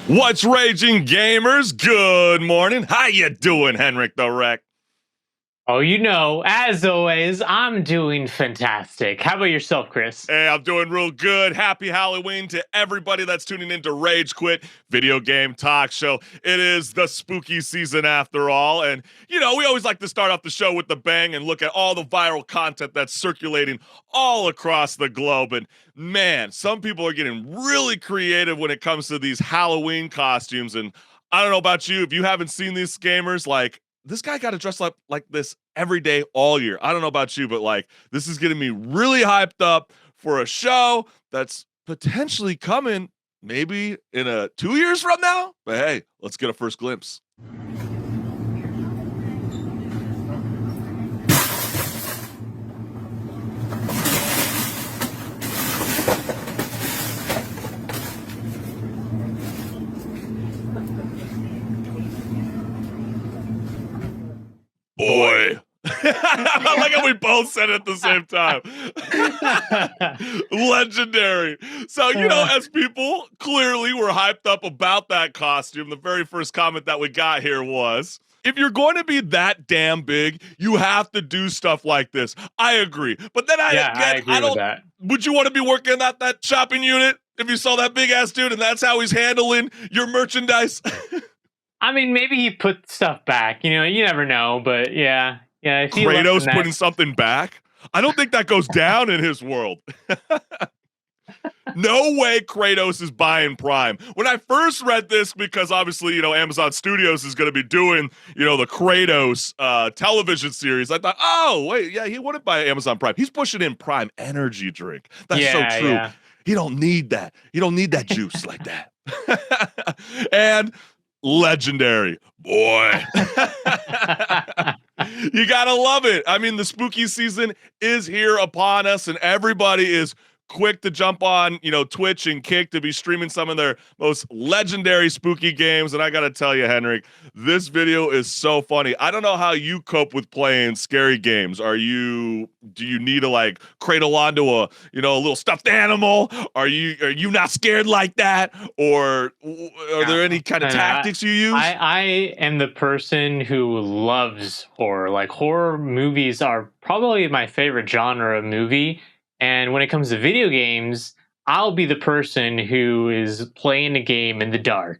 What's raging, gamers? Good morning. How you doing, HenricK the Wreck? Oh, as always, I'm doing fantastic. How about yourself, Chris? Hey, I'm doing real good. Happy Halloween to everybody that's tuning into Rage Quit Video Game Talk Show. It is the spooky season after all. And, we always like to start off the show with the bang and look at all the viral content that's circulating all across the globe. And man, some people are getting really creative when it comes to these Halloween costumes. And I don't know about you, if you haven't seen these gamers, this guy got to dress up like this every day, all year. I don't know about you, but this is getting me really hyped up for a show that's potentially coming maybe in 2 years from now. But hey, let's get a first glimpse. Boy. I like how we both said it at the same time. Legendary. So, as people clearly were hyped up about that costume, the very first comment that we got here was, if you're going to be that damn big, you have to do stuff like this. I agree. But then I agree with that. Would you want to be working at that shopping unit if you saw that big ass dude and that's how he's handling your merchandise? I mean, maybe he put stuff back. You never know, but yeah. If he Kratos putting something back? I don't think that goes down in his world. No way Kratos is buying Prime. When I first read this, because obviously, Amazon Studios is going to be doing, the Kratos television series, I thought, oh, wait, yeah, he wouldn't buy Amazon Prime. He's pushing in Prime energy drink. That's so true. Yeah. He don't need that. He don't need that juice like that. And legendary, boy. You gotta love it. I mean, the spooky season is here upon us, and everybody is quick to jump on, Twitch and Kick to be streaming some of their most legendary spooky games. And I gotta tell you, HenricK, this video is so funny. I don't know how you cope with playing scary games. Do you need to cradle onto a little stuffed animal? Are you not scared like that? Or are there any kind of tactics you use? I am the person who loves horror. Horror movies are probably my favorite genre of movie. And when it comes to video games, I'll be the person who is playing the game in the dark,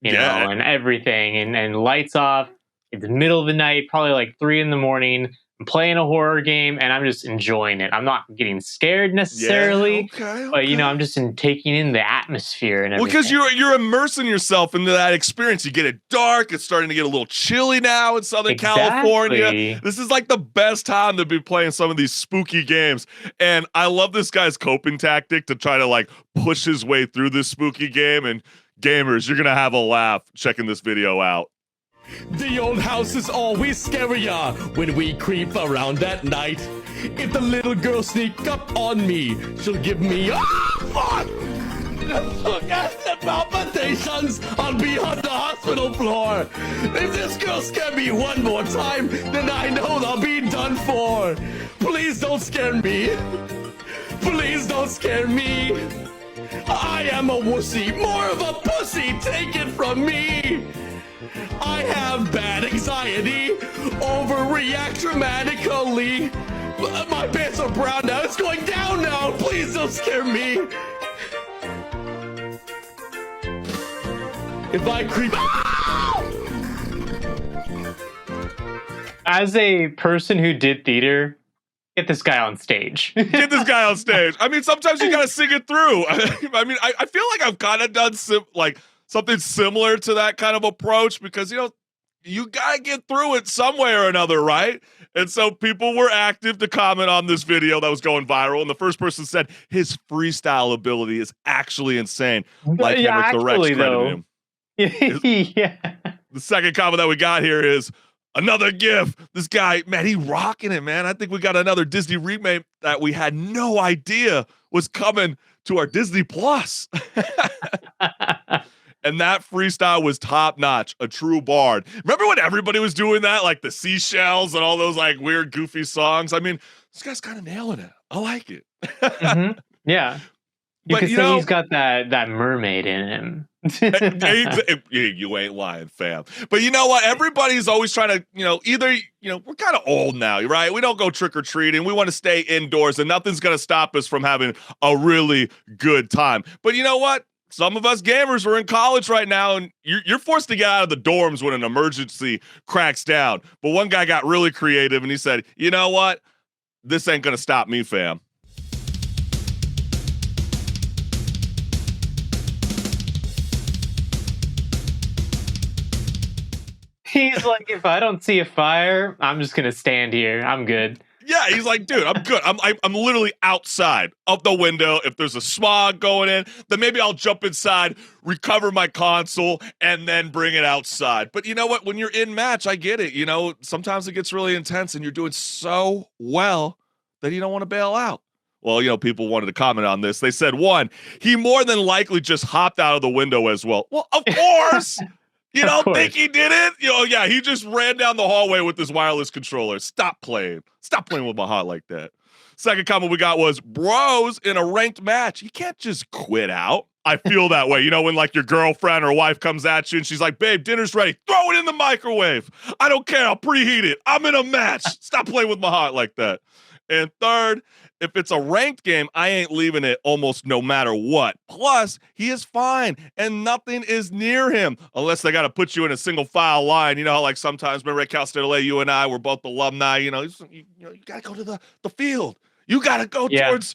you know, and everything, and lights off. It's the middle of the night, probably 3 a.m. I'm playing a horror game, and I'm just enjoying it. I'm not getting scared necessarily, but I'm just taking in the atmosphere and everything. Well, because you're immersing yourself into that experience. You get it dark. It's starting to get a little chilly now in Southern California. This is the best time to be playing some of these spooky games. And I love this guy's coping tactic to try to push his way through this spooky game. And gamers, you're gonna have a laugh checking this video out. The old house is always scarier when we creep around at night. If the little girl sneak up on me, she'll give me fuck! Look at the palpitations. I'll be on the hospital floor. If this girl scares me one more time, then I know I'll be done for. Please don't scare me. Please don't scare me. I am a wussy, more of a pussy. Take it from me. I have bad anxiety, overreact dramatically. My pants are brown now, it's going down now. Please don't scare me. If I creep... As a person who did theater, get this guy on stage. Get this guy on stage. I mean, sometimes you gotta sing it through. I mean, I feel like I've kind of done something similar to that kind of approach because, you got to get through it some way or another, right? And so people were active to comment on this video that was going viral. And the first person said his freestyle ability is actually insane. Like HenricK the Wreck's credited him. Yeah. The second comment that we got here is another GIF. This guy, man, he rocking it, man. I think we got another Disney remake that we had no idea was coming to our Disney Plus. And that freestyle was top notch, a true bard. Remember when everybody was doing that, the seashells and all those weird, goofy songs? I mean, this guy's kind of nailing it. I like it. Mm-hmm. Yeah. You But could you say know, he's got that mermaid in him. you ain't lying, fam. But you know what? Everybody's always trying to, either, we're kind of old now, right? We don't go trick or treating. We want to stay indoors, and nothing's going to stop us from having a really good time. But you know what? Some of us gamers are in college right now, and you're forced to get out of the dorms when an emergency cracks down. But one guy got really creative, and he said, you know what? This ain't going to stop me, fam. He's like, if I don't see a fire, I'm just gonna stand here. I'm good. Yeah, he's like, dude, I'm good. I'm literally outside of the window. If there's a smog going in, then maybe I'll jump inside, recover my console, and then bring it outside. But you know what? When you're in match, I get it. Sometimes it gets really intense, and you're doing so well that you don't want to bail out. Well, people wanted to comment on this. They said, one, he more than likely just hopped out of the window as well. Well, of course. You don't think he did it? Yeah, he just ran down the hallway with his wireless controller. Stop playing. Stop playing with my heart like that. Second comment we got was, bros in a ranked match. You can't just quit out. I feel that way. When like your girlfriend or wife comes at you and she's like, babe, dinner's ready. Throw it in the microwave. I don't care. I'll preheat it. I'm in a match. Stop playing with my heart like that. And third, if it's a ranked game, I ain't leaving it almost no matter what. Plus, he is fine, and nothing is near him unless they got to put you in a single file line. You know how like sometimes, remember at Cal State LA, you and I were both alumni. You got to go to the field. You got to go towards,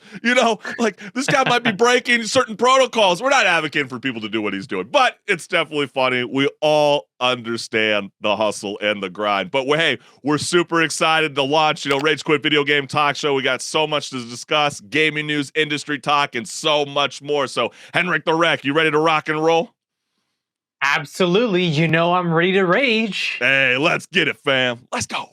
like this guy might be breaking certain protocols. We're not advocating for people to do what he's doing, but it's definitely funny. We all understand the hustle and the grind. But we're super excited to launch, Rage Quit Video Game Talk Show. We got so much to discuss, gaming news, industry talk, and so much more. So, HenricK the Wreck, you ready to rock and roll? Absolutely. I'm ready to rage. Hey, let's get it, fam. Let's go.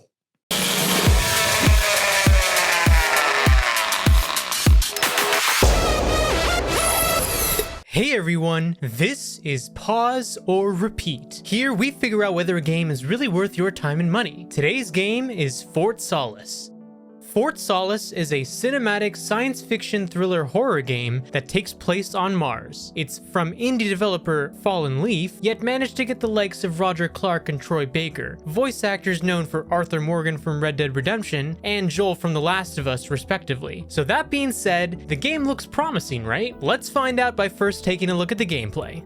Hey everyone, this is Pause or Repeat. Here we figure out whether a game is really worth your time and money. Today's game is Fort Solis. Fort Solis is a cinematic science fiction thriller horror game that takes place on Mars. It's from indie developer Fallen Leaf, yet managed to get the likes of Roger Clark and Troy Baker, voice actors known for Arthur Morgan from Red Dead Redemption and Joel from The Last of Us respectively. So that being said, the game looks promising, right? Let's find out by first taking a look at the gameplay.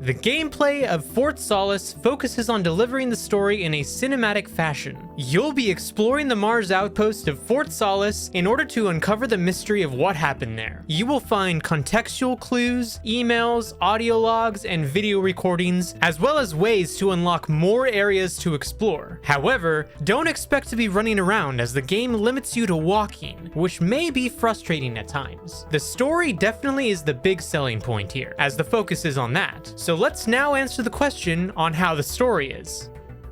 The gameplay of Fort Solis focuses on delivering the story in a cinematic fashion. You'll be exploring the Mars outpost of Fort Solis in order to uncover the mystery of what happened there. You will find contextual clues, emails, audio logs, and video recordings, as well as ways to unlock more areas to explore. However, don't expect to be running around as the game limits you to walking, which may be frustrating at times. The story definitely is the big selling point here, as the focus is on that. So let's now answer the question on how the story is.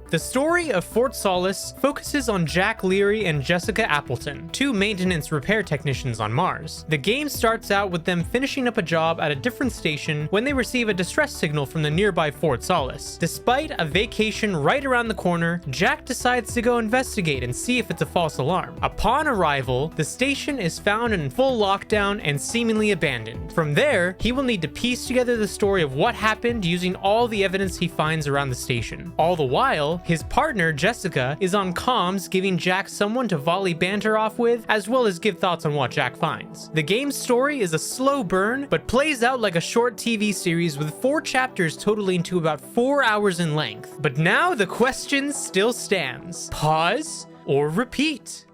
The story of Fort Solis focuses on Jack Leary and Jessica Appleton, two maintenance repair technicians on Mars. The game starts out with them finishing up a job at a different station when they receive a distress signal from the nearby Fort Solis. Despite a vacation right around the corner, Jack decides to go investigate and see if it's a false alarm. Upon arrival, the station is found in full lockdown and seemingly abandoned. From there, he will need to piece together the story of what happened using all the evidence he finds around the station. All the while, his partner, Jessica, is on comms giving Jack someone to volley banter off with, as well as give thoughts on what Jack finds. The game's story is a slow burn, but plays out like a short TV series with 4 chapters totaling to about 4 hours in length. But now the question still stands. Pause or repeat?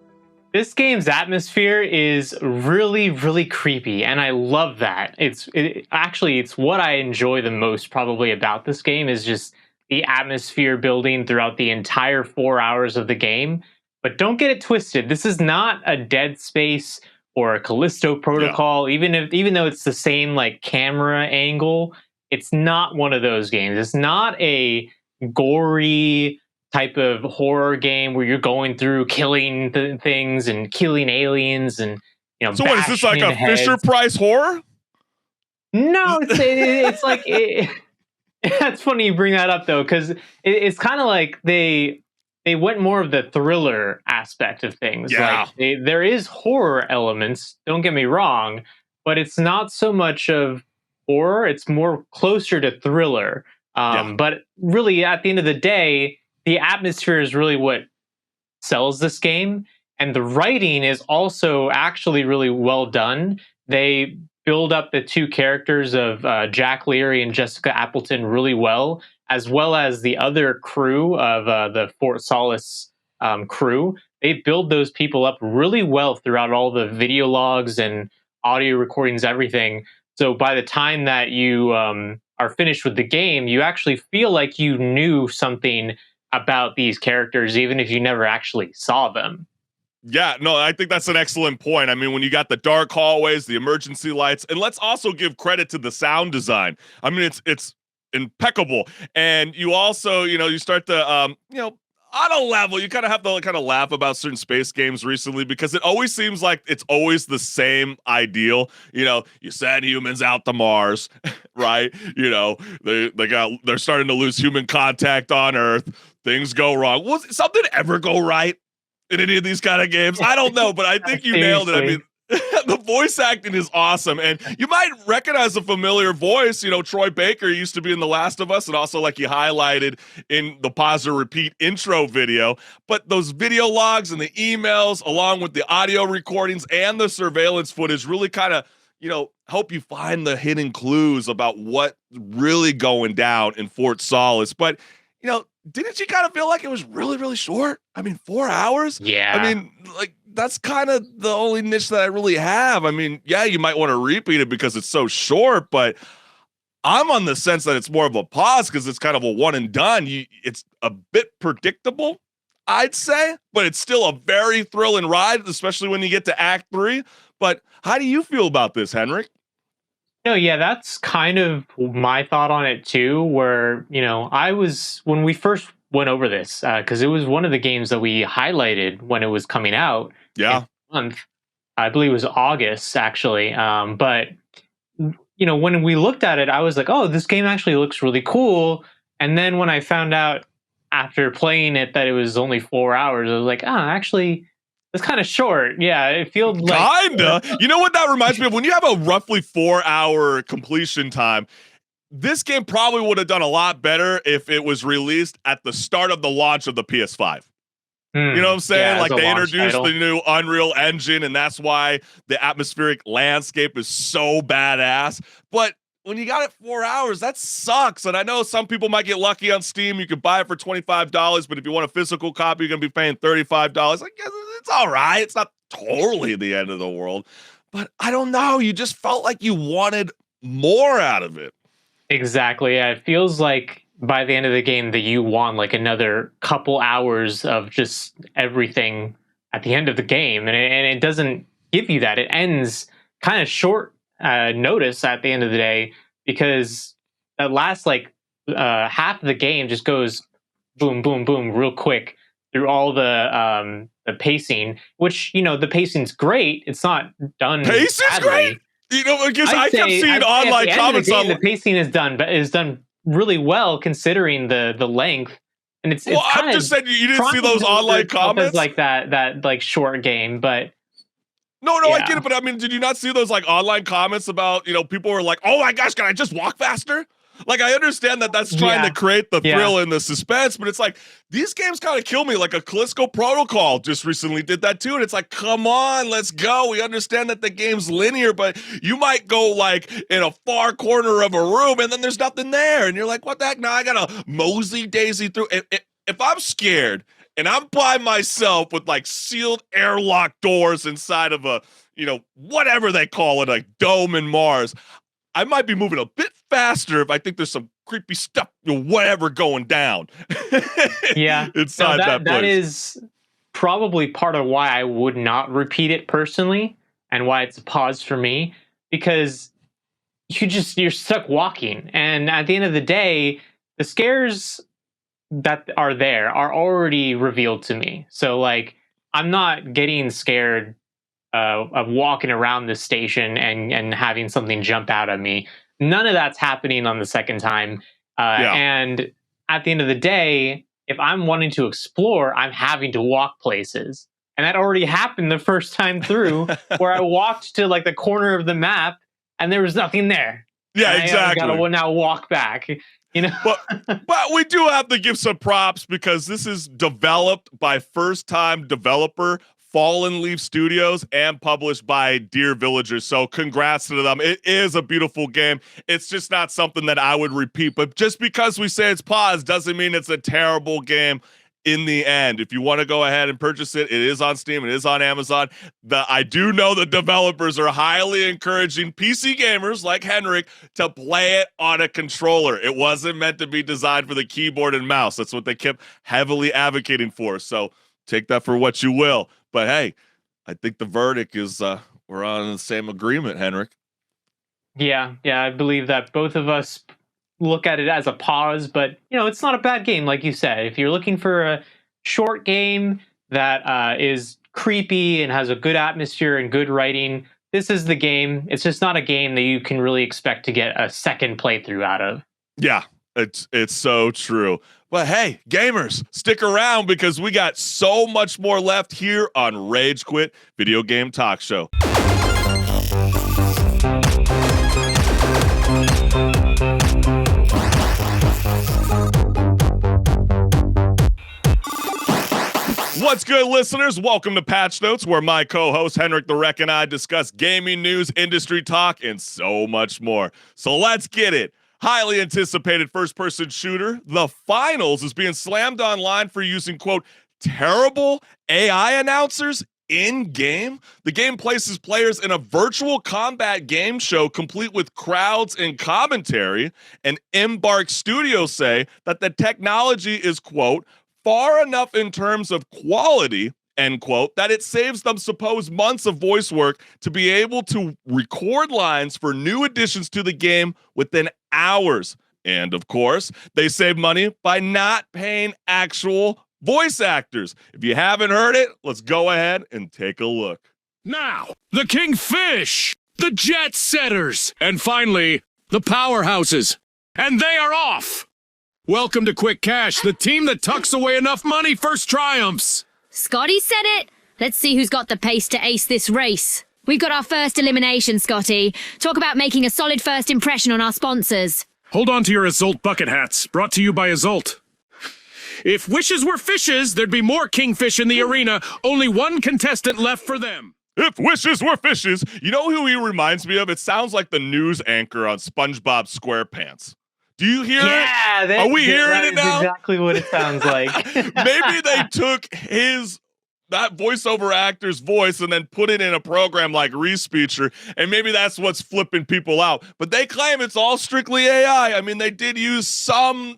This game's atmosphere is really, really creepy, and I love that. It's what I enjoy the most probably about this game is just the atmosphere building throughout the entire 4 hours of the game. But don't get it twisted. This is not a Dead Space or a Callisto Protocol. Yeah. Even though it's the same like camera angle, it's not one of those games. It's not a gory type of horror game where you're going through killing things and killing aliens and So what is this, like a heads. Fisher Price horror? No, it's like That's funny you bring that up though, because it's kind of like they went more of the thriller aspect of things. Yeah. Like there is horror elements. Don't get me wrong, but it's not so much of horror. It's more closer to thriller. Yeah. But really, at the end of the day, the atmosphere is really what sells this game. And the writing is also actually really well done. They build up the two characters of Jack Leary and Jessica Appleton really well as the other crew of the Fort Solis crew. They build those people up really well throughout all the video logs and audio recordings, everything. So by the time that you are finished with the game, you actually feel like you knew something about these characters, even if you never actually saw them. Yeah, no, I think that's an excellent point. I mean, when you got the dark hallways, the emergency lights, and let's also give credit to the sound design. I mean, it's impeccable. And you also, you start to on a level, you kind of have to kind of laugh about certain space games recently because it always seems like it's always the same ideal. You send humans out to Mars, right? They're starting to lose human contact on Earth. Things go wrong. Will something ever go right in any of these kind of games? I don't know, but I think you nailed it. I mean, the voice acting is awesome, and you might recognize a familiar voice. Troy Baker used to be in The Last of Us, and also like you highlighted in the pause or repeat intro video. But those video logs and the emails, along with the audio recordings and the surveillance footage, really kind of help you find the hidden clues about what really going down in Fort Solis. But didn't you kind of feel like it was really, really short? I mean, 4 hours? Yeah. I mean, like, that's kind of the only niche that I really have. I mean, yeah, you might want to repeat it because it's so short, but I'm on the sense that it's more of a pause because it's kind of a one and done. It's a bit predictable, I'd say, but it's still a very thrilling ride, especially when you get to Act 3. But how do you feel about this, HenricK? No, yeah, that's kind of my thought on it too, where, when we first went over this, because it was one of the games that we highlighted when it was coming out. Yeah. Month. I believe it was August, actually. But, when we looked at it, I was like, oh, this game actually looks really cool. And then when I found out after playing it that it was only 4 hours, I was like, actually, it's kind of short. Yeah, it feels like... Kinda. You know what that reminds me of? When you have a roughly 4-hour completion time, this game probably would have done a lot better if it was released at the start of the launch of the PS5. You know what I'm saying? Yeah, like they introduced title. the new Unreal Engine, and that's why the atmospheric landscape is so badass. But when you got it 4 hours, that sucks. And I know some people might get lucky on Steam. You can buy it for $25, but if you want a physical copy, you're going to be paying $35. Like, it's all right. It's not totally the end of the world. But I don't know. You just felt like you wanted more out of it. Exactly. Yeah, it feels like by the end of the game that you want like another couple hours of just everything at the end of the game. And it doesn't give you that. It ends kind of short notice at the end of the day, because that last half of the game just goes boom, boom, boom real quick through all the pacing, which, the pacing's great. It's not done Pacing's badly. great? Because I kept seeing online comments on the pacing is done really well considering the length. And it's I'm just saying you didn't see those online comments like that like short game, but no, I get it, but I mean, did you not see those like online comments about, people were like, oh my gosh, can I just walk faster? Like, I understand that that's trying to create the thrill and the suspense, but it's like, these games kind of kill me. Like a Callisto Protocol just recently did that too. And it's like, come on, let's go. We understand that the game's linear, but you might go like in a far corner of a room and then there's nothing there. And you're like, what the heck? Now I got to mosey daisy through. If I'm scared and I'm by myself with like sealed airlock doors inside of a, whatever they call it, like dome in Mars, I might be moving a bit faster if I think there's some creepy stuff or whatever going down. Yeah. Inside that place. That is probably part of why I would not repeat it personally and why it's a pause for me, because you're stuck walking. And at the end of the day, the scares that are there are already revealed to me. So like, I'm not getting scared of walking around the station and having something jump out at me. None of that's happening on the second time. And at the end of the day, if I'm wanting to explore, I'm having to walk places. And that already happened the first time through, where I walked to like the corner of the map and there was nothing there. Yeah, And exactly. I gotta now walk back. You know, but we do have to give some props because this is developed by first-time developer Fallen Leaf Studios and published by Dear Villagers. So congrats to them. It is a beautiful game. It's just not something that I would repeat. But just because we say it's paused doesn't mean it's a terrible game. In the end, if you want to go ahead and purchase it, it is on Steam, it is on Amazon. I do know the developers are highly encouraging PC gamers like HenricK to play it on a controller. It wasn't meant to be designed for the keyboard and mouse. That's what they kept heavily advocating for. So take that for what you will. But hey, I think the verdict is we're on the same agreement, HenricK. Yeah, I believe that both of us look at it as a pause, but it's not a bad game, like you said. If you're looking for a short game that is creepy and has a good atmosphere and good writing, this is the game. It's just not a game that you can really expect to get a second playthrough out of. Yeah, it's so true. But hey, gamers, stick around because we got so much more left here on Rage Quit Video Game Talk Show. What's good, listeners? Welcome to Patch Notes, where my co-host HenricK the Wreck and I discuss gaming news, industry talk, and so much more. So let's get it. Highly anticipated first-person shooter, The Finals, is being slammed online for using, quote, terrible AI announcers in-game. The game places players in a virtual combat game show complete with crowds and commentary, and Embark Studios say that the technology is, quote, far enough in terms of quality, end quote, that it saves them supposed months of voice work to be able to record lines for new additions to the game within hours. And of course, they save money by not paying actual voice actors. If you haven't heard it, let's go ahead and take a look. Now, the Kingfish, the Jet Setters, and finally, the Powerhouses. And they are off! Welcome to Quick Cash, the team that tucks away enough money first triumphs. Scotty said it. Let's see who's got the pace to ace this race. We've got our first elimination, Scotty. Talk about making a solid first impression on our sponsors. Hold on to your Azult bucket hats, brought to you by Azult. If wishes were fishes, there'd be more Kingfish in the arena. Only one contestant left for them. If wishes were fishes, you know who he reminds me of? It sounds like the news anchor on SpongeBob SquarePants. Do you hear it? Are we hearing it now? Exactly what it sounds like. Maybe they took that voiceover actor's voice and then put it in a program like Respeecher, and maybe that's what's flipping people out. But they claim it's all strictly AI. I mean, they did use some,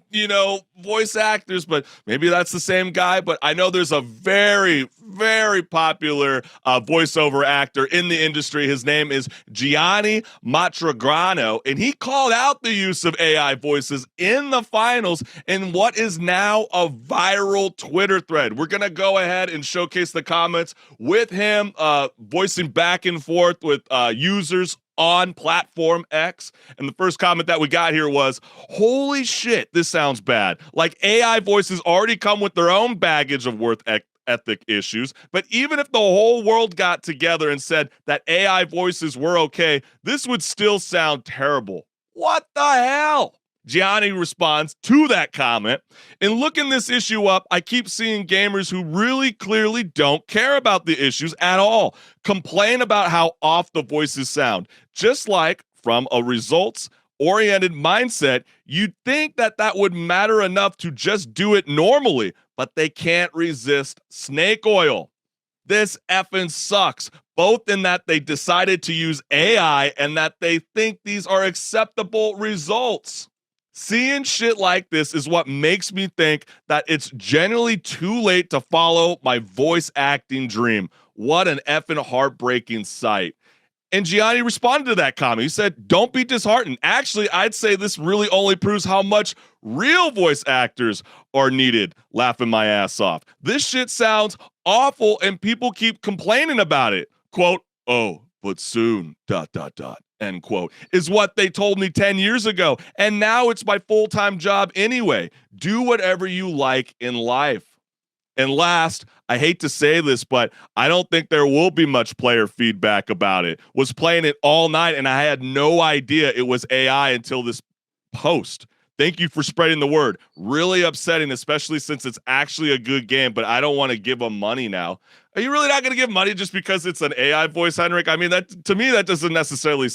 voice actors, but maybe that's the same guy. But I know there's a very, very popular voiceover actor in the industry. His name is Gianni Matragrano, and he called out the use of AI voices in the finals in what is now a viral Twitter thread. We're going to go ahead and showcase the comments with him voicing back and forth with users on platform X. And the first comment that we got here was, holy shit, this sounds bad. Like AI voices already come with their own baggage of worth ethic issues. But even if the whole world got together and said that AI voices were okay, this would still sound terrible. What the hell? Gianni responds to that comment. In looking this issue up, I keep seeing gamers who really clearly don't care about the issues at all complain about how off the voices sound. Just like from a results-oriented mindset, you'd think that would matter enough to just do it normally, but they can't resist snake oil. This effing sucks, both in that they decided to use AI and that they think these are acceptable results. Seeing shit like this is what makes me think that it's generally too late to follow my voice acting dream. What an effing heartbreaking sight. And Gianni responded to that comment. He said, don't be disheartened. Actually, I'd say this really only proves how much real voice actors are needed. Laughing my ass off. This shit sounds awful and people keep complaining about it. Quote, oh, but soon, ... end quote, is what they told me 10 years ago. And now it's my full-time job anyway. Do whatever you like in life. And last, I hate to say this, but I don't think there will be much player feedback about it. Was playing it all night, and I had no idea it was AI until this post. Thank you for spreading the word. Really upsetting, especially since it's actually a good game, but I don't want to give them money now. Are you really not going to give money just because it's an AI voice, HenricK? I mean, that to me, that doesn't necessarily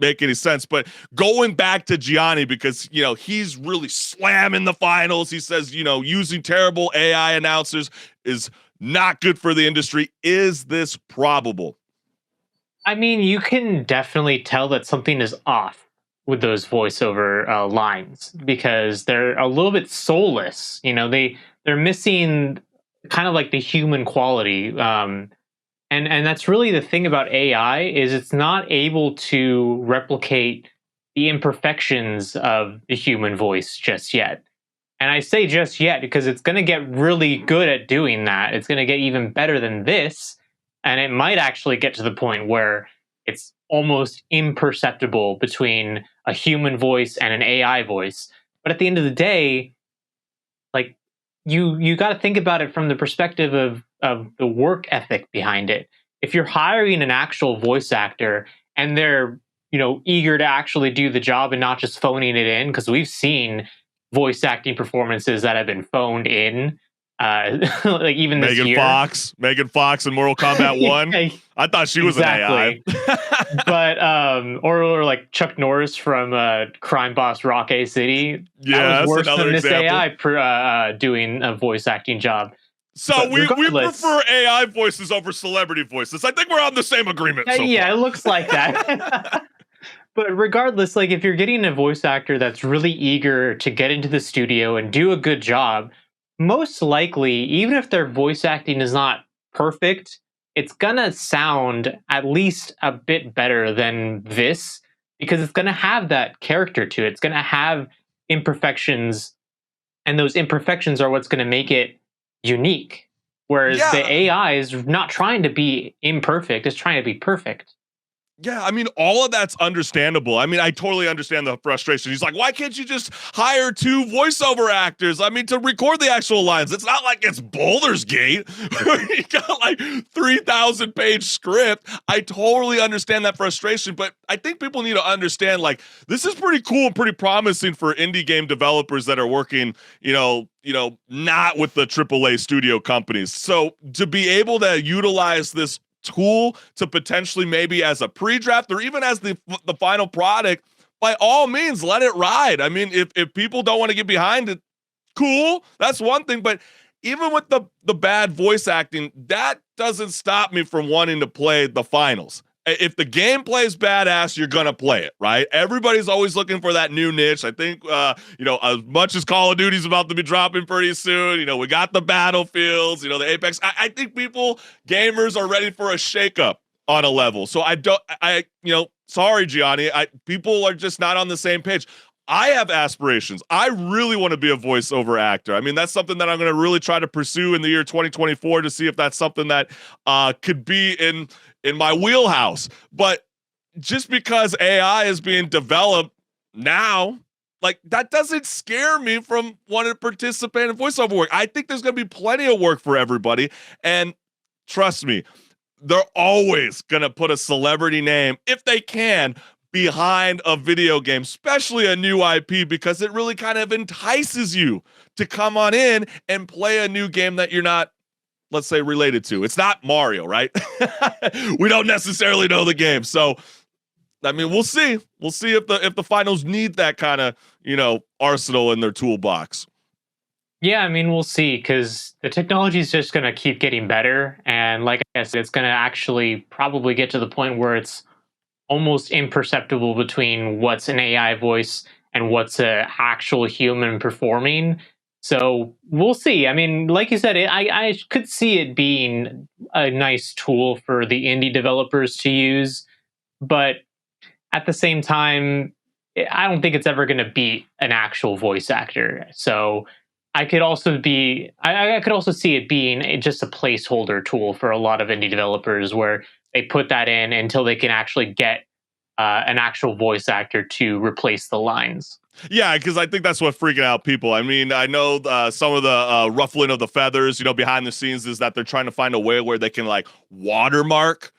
make any sense. But going back to Gianni, because he's really slamming the finals. He says using terrible AI announcers is not good for the industry. Is this probable? I mean, you can definitely tell that something is off with those voiceover lines, because they're a little bit soulless. They're missing kind of like the human quality. And that's really the thing about AI, is it's not able to replicate the imperfections of the human voice just yet. And I say just yet because it's going to get really good at doing that. It's going to get even better than this. And it might actually get to the point where it's almost imperceptible between a human voice and an AI voice. But at the end of the day, like, you got to think about it from the perspective of the work ethic behind it. If you're hiring an actual voice actor and they're eager to actually do the job and not just phoning it in, because we've seen voice acting performances that have been phoned in, like even this year. Megan Fox in Mortal Kombat 1. I thought she was exactly. an AI. But or like Chuck Norris from Crime Boss Rock A City. Yeah, that was worse another than example. this AI doing a voice acting job. So we prefer AI voices over celebrity voices. I think we're on the same agreement. So yeah, far. It looks like that. But regardless, like, if you're getting a voice actor that's really eager to get into the studio and do a good job, most likely, even if their voice acting is not perfect, it's gonna sound at least a bit better than this, because it's gonna have that character to it. It's gonna have imperfections, and those imperfections are what's gonna make it unique. Whereas the AI is not trying to be imperfect, it's trying to be perfect. Yeah, I mean, all of that's understandable. I mean, I totally understand the frustration. He's like, why can't you just hire 2 voiceover actors? I mean, to record the actual lines. It's not like it's Baldur's Gate, where you got like 3,000 page script. I totally understand that frustration, but I think people need to understand, like, this is pretty cool and pretty promising for indie game developers that are working, not with the AAA studio companies. So to be able to utilize this tool to potentially maybe as a pre-draft or even as the final product, by all means, let it ride. I mean, if people don't want to get behind it, cool, that's one thing. But even with the bad voice acting, that doesn't stop me from wanting to play the finals. If the gameplay is badass, you're gonna play it, right? Everybody's always looking for that new niche. I think, as much as Call of Duty's about to be dropping pretty soon, we got the Battlefields, the Apex. I think gamers are ready for a shakeup on a level. So sorry, Gianni, people are just not on the same page. I have aspirations. I really want to be a voiceover actor. I mean, that's something that I'm going to really try to pursue in the year 2024 to see if that's something that could be in my wheelhouse. But just because AI is being developed now, like, that doesn't scare me from wanting to participate in voiceover work. I think there's going to be plenty of work for everybody. And trust me, they're always going to put a celebrity name, if they can, behind a video game, especially a new IP, because it really kind of entices you to come on in and play a new game that you're not, let's say, related to. It's not Mario, right? We don't necessarily know the game. So, I mean, we'll see. We'll see if the finals need that kind of, arsenal in their toolbox. Yeah, I mean, we'll see, because the technology is just going to keep getting better. And like I said, it's going to actually probably get to the point where it's almost imperceptible between what's an AI voice and what's an actual human performing. So we'll see. I mean, like you said, I could see it being a nice tool for the indie developers to use. But at the same time, I don't think it's ever going to beat an actual voice actor. So I could also see it being just a placeholder tool for a lot of indie developers, where they put that in until they can actually get an actual voice actor to replace the lines. Yeah, because I think that's what freaking out people. I mean, I know some of the ruffling of the feathers, behind the scenes is that they're trying to find a way where they can like watermark,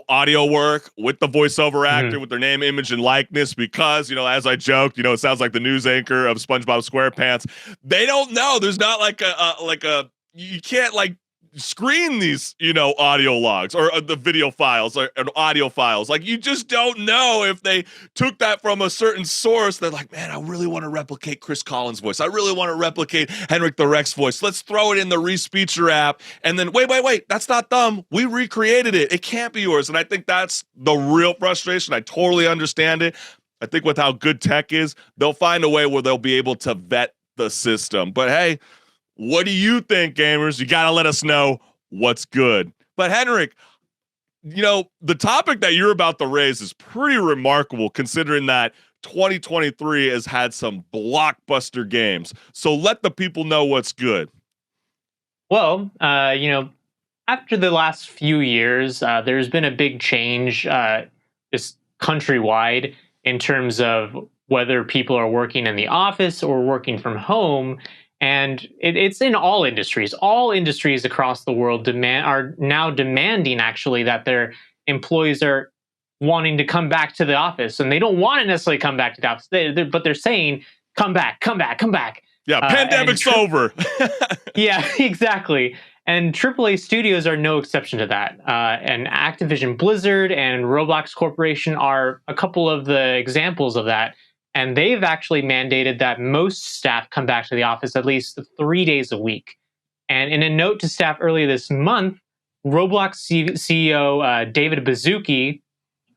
audio work with the voiceover actor with their name, image, and likeness. Because, as I joked, it sounds like the news anchor of SpongeBob SquarePants. They don't know. There's not like you can't like screen these, audio logs or the video files or audio files. Like, you just don't know if they took that from a certain source. They're like, man, I really want to replicate Chris Collins' voice. I really want to replicate HenricK the Rex voice. Let's throw it in the Respeecher app. And then, wait, that's not them. We recreated it. It can't be yours. And I think that's the real frustration. I totally understand it. I think with how good tech is, they'll find a way where they'll be able to vet the system. But hey, what do you think, gamers? You got to let us know what's good. But HenricK, the topic that you're about to raise is pretty remarkable considering that 2023 has had some blockbuster games. So let the people know what's good. Well, after the last few years, there's been a big change just countrywide in terms of whether people are working in the office or working from home. And it's in all industries. All industries across the world are now demanding, actually, that their employees are wanting to come back to the office. And they don't want to necessarily come back to the office, but they're saying, come back. Yeah, pandemic's over. Yeah, exactly. And AAA studios are no exception to that. And Activision Blizzard and Roblox Corporation are a couple of the examples of that. And they've actually mandated that most staff come back to the office at least 3 days a week. And in a note to staff earlier this month, Roblox CEO David Baszucki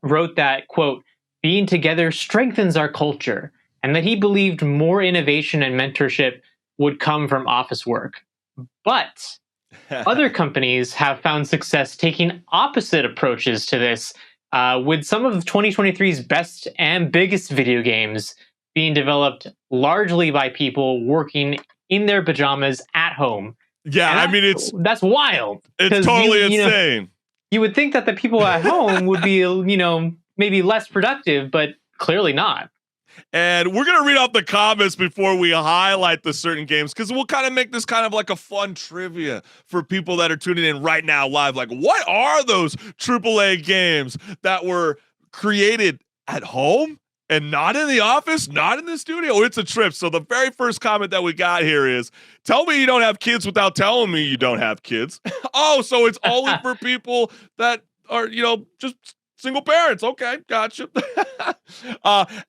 wrote that, quote, being together strengthens our culture, and that he believed more innovation and mentorship would come from office work. But other companies have found success taking opposite approaches to this, with some of 2023's best and biggest video games being developed largely by people working in their pajamas at home. Yeah, I mean, that's wild. It's totally insane. You would think that the people at home would be, maybe less productive, but clearly not. And we're going to read off the comments before we highlight the certain games, because we'll kind of make this kind of like a fun trivia for people that are tuning in right now live. Like, what are those AAA games that were created at home and not in the office, not in the studio? It's a trip. So the very first comment that we got here is, tell me you don't have kids without telling me you don't have kids. Oh, so it's only for people that are, just single parents. Okay, gotcha.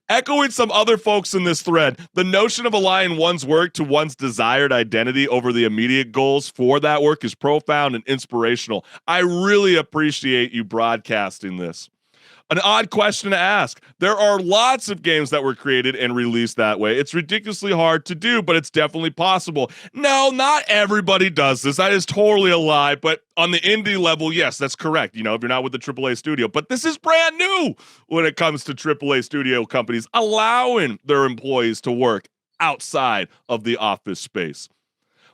Echoing some other folks in this thread, the notion of aligning one's work to one's desired identity over the immediate goals for that work is profound and inspirational. I really appreciate you broadcasting this. An odd question to ask. There are lots of games that were created and released that way. It's ridiculously hard to do, but it's definitely possible. No, not everybody does this. That is totally a lie. But on the indie level, yes, that's correct. If you're not with the AAA studio. But this is brand new when it comes to AAA studio companies allowing their employees to work outside of the office space.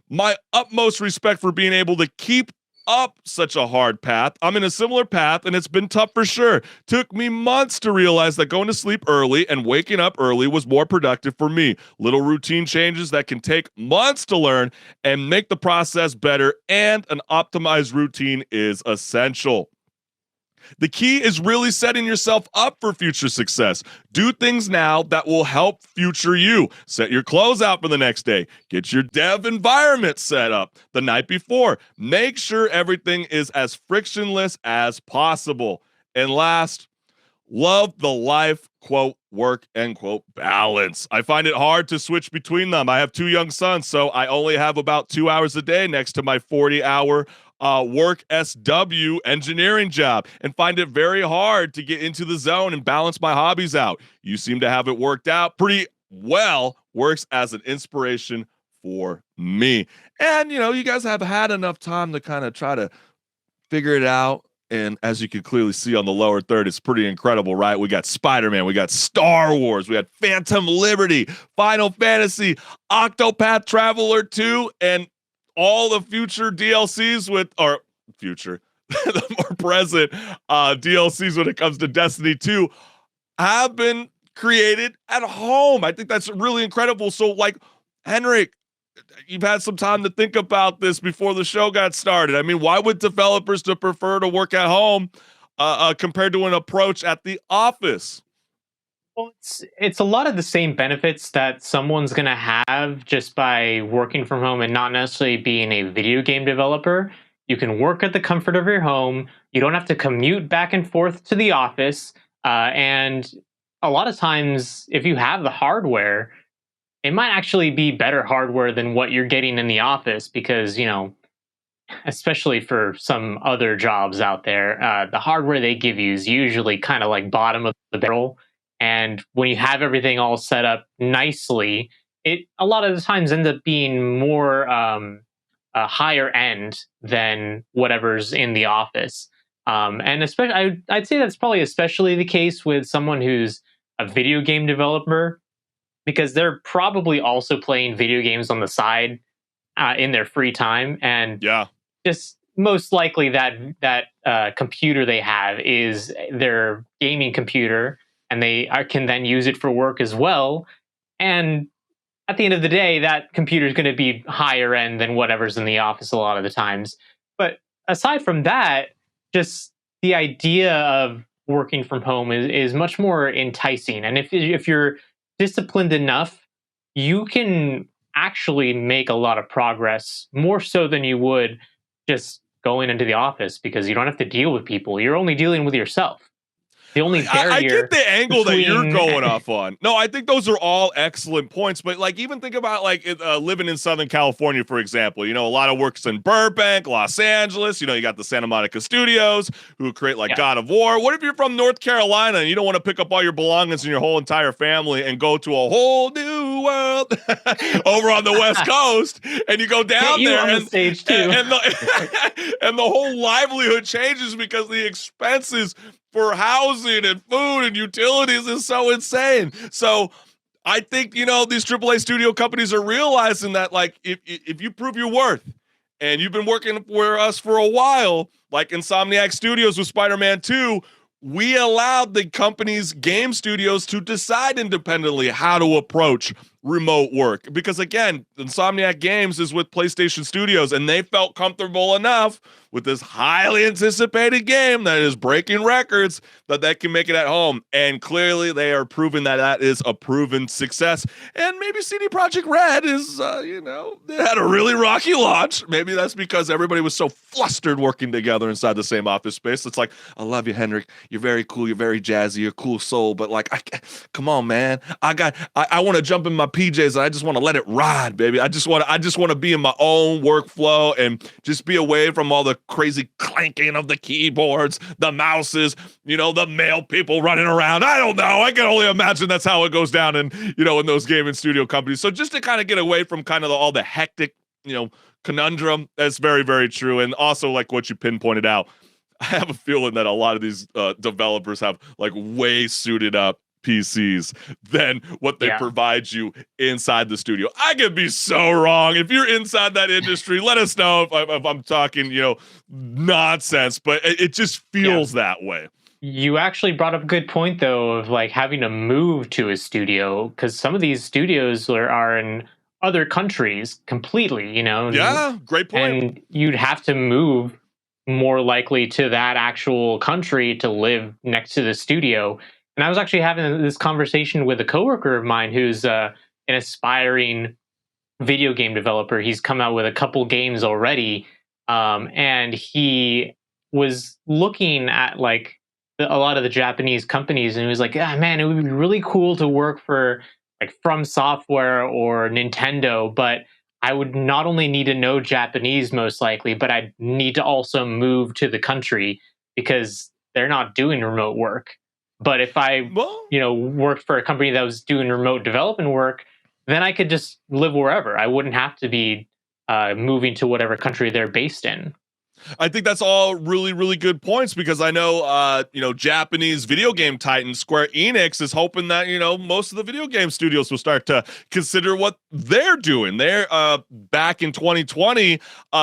My utmost respect for being able to keep up such a hard path. I'm in a similar path, and it's been tough for sure. Took me months to realize that going to sleep early and waking up early was more productive for me. Little routine changes that can take months to learn and make the process better, and an optimized routine is essential. The key is really setting yourself up for future success. Do things now that will help future you. Set your clothes out for the next day. Get your dev environment set up the night before. Make sure everything is as frictionless as possible. And last, love the life, quote, work, end quote, balance. I find it hard to switch between them. I have 2 young sons, so I only have about 2 hours a day next to my 40-hour work SW engineering job, and find it very hard to get into the zone and balance my hobbies out. You seem to have it worked out pretty well. Works as an inspiration for me. And, you guys have had enough time to kind of try to figure it out. And as you can clearly see on the lower third, it's pretty incredible, right? We got Spider-Man, we got Star Wars, we got Phantom Liberty, Final Fantasy, Octopath Traveler 2, and all the future DLCs the more present DLCs when it comes to Destiny 2 have been created at home. I think that's really incredible. So, like, HenricK, you've had some time to think about this before the show got started. I mean, why would developers prefer to work at home compared to an approach at the office? Well, it's a lot of the same benefits that someone's going to have just by working from home and not necessarily being a video game developer. You can work at the comfort of your home. You don't have to commute back and forth to the office. And a lot of times, if you have the hardware, it might actually be better hardware than what you're getting in the office because, especially for some other jobs out there, the hardware they give you is usually kind of like bottom of the barrel. And when you have everything all set up nicely, it a lot of the times ends up being more a higher end than whatever's in the office. And especially, I'd say that's probably especially the case with someone who's a video game developer, because they're probably also playing video games on the side in their free time, and just most likely that computer they have is their gaming computer, and they can then use it for work as well. And at the end of the day, that computer is going to be higher end than whatever's in the office a lot of the times. But aside from that, just the idea of working from home is much more enticing. And if you're disciplined enough, you can actually make a lot of progress, more so than you would just going into the office, because you don't have to deal with people. You're only dealing with yourself. The only barrier. I get the angle that you're going off on. No, I think those are all excellent points. But like, even think about like living in Southern California, for example. A lot of work's in Burbank, Los Angeles. You got the Santa Monica studios who create like God of War. What if you're from North Carolina and you don't want to pick up all your belongings and your whole entire family and go to a whole new world over on the West Coast, and you go down there and the stage too, and the whole livelihood changes because the expenses for housing and food and utilities is so insane. So I think, these AAA studio companies are realizing that, like, if you prove your worth and you've been working for us for a while, like Insomniac Studios with Spider-Man 2, we allowed the company's game studios to decide independently how to approach remote work. Because again, Insomniac Games is with PlayStation Studios, and they felt comfortable enough with this highly anticipated game that is breaking records that they can make it at home. And clearly they are proving that is a proven success. And maybe CD Projekt Red is, they had a really rocky launch. Maybe that's because everybody was so flustered working together inside the same office space. It's like, I love you, HenricK. You're very cool. You're very jazzy. You're a cool soul. But like, come on, man. I want to jump in my PJs and I just want to let it ride, baby. I just want to be in my own workflow and just be away from all the crazy clanking of the keyboards, the mouses, the male people running around. I don't know. I can only imagine that's how it goes down in those gaming studio companies. So just to kind of get away from kind of all the hectic, conundrum, that's very, very true. And also, like what you pinpointed out, I have a feeling that a lot of these developers have like way suited up PCs than what they provide you inside the studio. I could be so wrong. If you're inside that industry, let us know if I'm talking, nonsense, but it just feels that way. You actually brought up a good point, though, of like having to move to a studio, because some of these studios are in other countries completely, Yeah, great point. And you'd have to move more likely to that actual country to live next to the studio. And I was actually having this conversation with a coworker of mine who's an aspiring video game developer. He's come out with a couple games already, and he was looking at like a lot of the Japanese companies, and he was like, man, it would be really cool to work for like From Software or Nintendo, but I would not only need to know Japanese most likely, but I'd need to also move to the country because they're not doing remote work. But if I, worked for a company that was doing remote development work, then I could just live wherever. I wouldn't have to be moving to whatever country they're based in. I think that's all really, really good points, because I know, Japanese video game titan Square Enix is hoping that, most of the video game studios will start to consider what they're doing. They're back in 2020